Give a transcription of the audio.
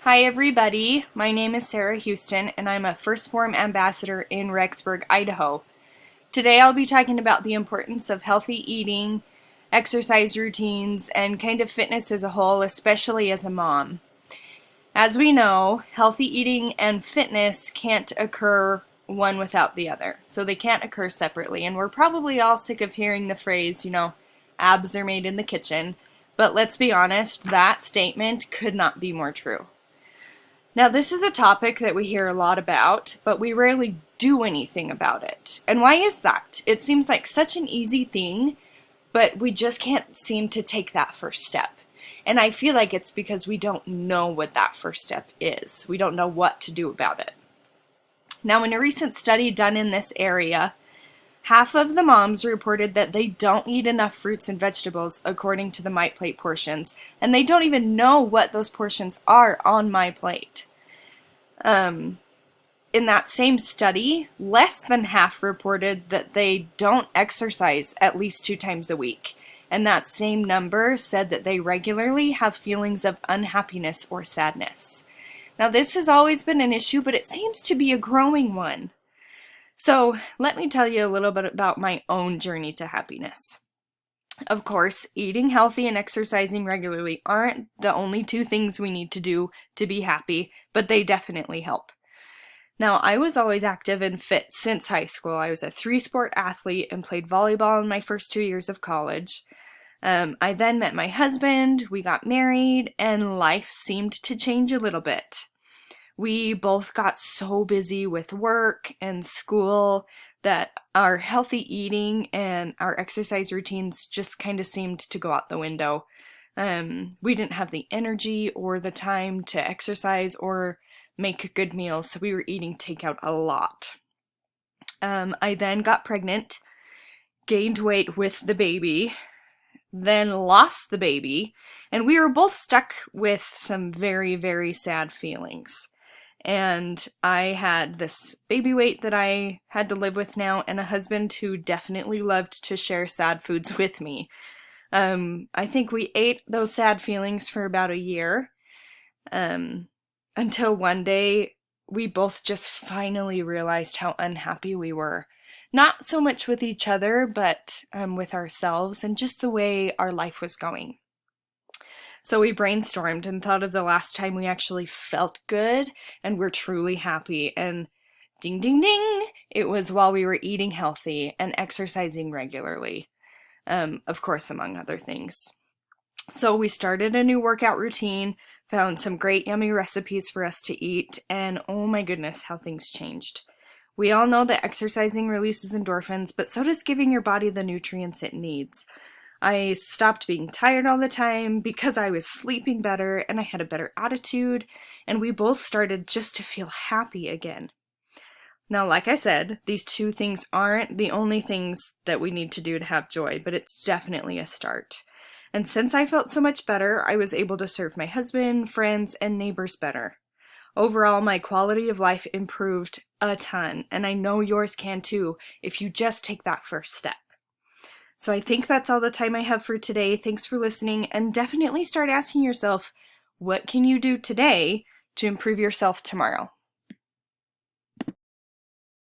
Hi everybody, my name is Sarah Houston and I'm a First Form Ambassador in Rexburg, Idaho. Today I'll be talking about the importance of healthy eating, exercise routines, and kind of fitness as a whole, especially as a mom. As we know, healthy eating and fitness can't occur one without the other, so they can't occur separately, and we're probably all sick of hearing the phrase, abs are made in the kitchen, but let's be honest, that statement could not be more true. Now, this is a topic that we hear a lot about, but we rarely do anything about it. And why is that? It seems like such an easy thing, but we just can't seem to take that first step. And I feel like it's because we don't know what that first step is. We don't know what to do about it. Now, in a recent study done in this area, half of the moms reported that they don't eat enough fruits and vegetables according to the My Plate portions, and they don't even know what those portions are on My Plate. In that same study, less than half reported that they don't exercise at least 2 times a week. And that same number said that they regularly have feelings of unhappiness or sadness. Now, this has always been an issue, but it seems to be a growing one. So, let me tell you a little bit about my own journey to happiness. Of course, eating healthy and exercising regularly aren't the only 2 things we need to do to be happy, but they definitely help. Now, I was always active and fit since high school. I was a 3-sport athlete and played volleyball in my first 2 years of college. I then met my husband, we got married, and life seemed to change a little bit. We both got so busy with work and school that our healthy eating and our exercise routines just kind of seemed to go out the window. We didn't have the energy or the time to exercise or make good meals, so we were eating takeout a lot. I then got pregnant, gained weight with the baby, then lost the baby, and we were both stuck with some very, very sad feelings. And I had this baby weight that I had to live with now, and a husband who definitely loved to share sad foods with me. I think we ate those sad feelings for about a year, until one day we both just finally realized how unhappy we were. Not so much with each other, but with ourselves and just the way our life was going. So we brainstormed and thought of the last time we actually felt good and were truly happy. And ding, ding, ding, it was while we were eating healthy and exercising regularly. Of course, among other things. So we started a new workout routine, found some great yummy recipes for us to eat, and oh my goodness, how things changed. We all know that exercising releases endorphins, but so does giving your body the nutrients it needs. I stopped being tired all the time because I was sleeping better and I had a better attitude, and we both started just to feel happy again. Now, like I said, these 2 things aren't the only things that we need to do to have joy, but it's definitely a start. And since I felt so much better, I was able to serve my husband, friends, and neighbors better. Overall, my quality of life improved a ton, and I know yours can too if you just take that first step. So I think that's all the time I have for today. Thanks for listening, and definitely start asking yourself, what can you do today to improve yourself tomorrow?